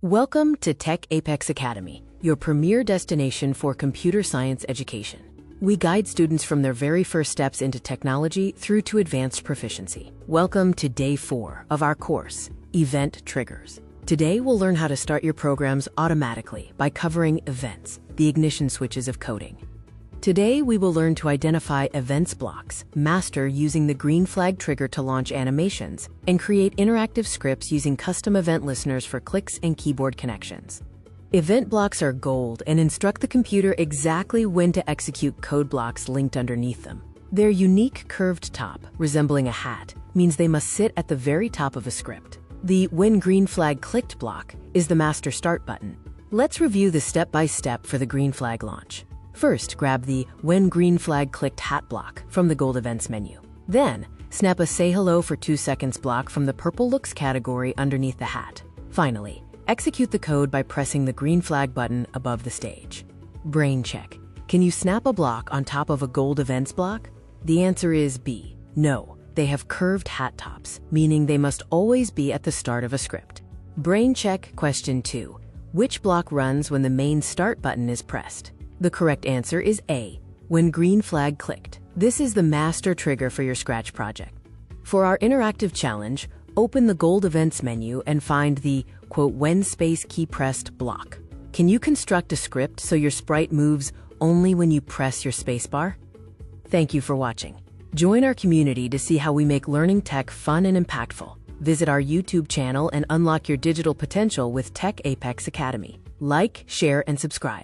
Welcome to TechApex Academy, your premier destination for computer science education. We guide students from their very first steps into technology through to advanced proficiency. Welcome to Day 4 of our course, Event Triggers. Today we'll learn how to start your programs automatically by covering events, the ignition switches of coding. Today we will learn to identify events blocks, master using the green flag trigger to launch animations, and create interactive scripts using custom event listeners for clicks and keyboard connections. Event blocks are gold and instruct the computer exactly when to execute code blocks linked underneath them. Their unique curved top, resembling a hat, means they must sit at the very top of a script. The When Green Flag Clicked block is the master start button. Let's review the step-by-step for the green flag launch. First, grab the When Green Flag Clicked Hat block from the Gold Events menu. Then, snap a Say Hello for 2 seconds block from the Purple Looks category underneath the hat. Finally, execute the code by pressing the green flag button above the stage. Brain check. Can you snap a block on top of a Gold Events block? The answer is B. No, they have curved hat tops, meaning they must always be at the start of a script. Brain check question 2. Which block runs when the main start button is pressed? The correct answer is A, when green flag clicked. This is the master trigger for your Scratch project. For our interactive challenge, open the Gold Events menu and find the, quote, When Space Key Pressed block. Can you construct a script so your sprite moves only when you press your spacebar? Thank you for watching. Join our community to see how we make learning tech fun and impactful. Visit our YouTube channel and unlock your digital potential with TechApex Academy. Like, share, and subscribe.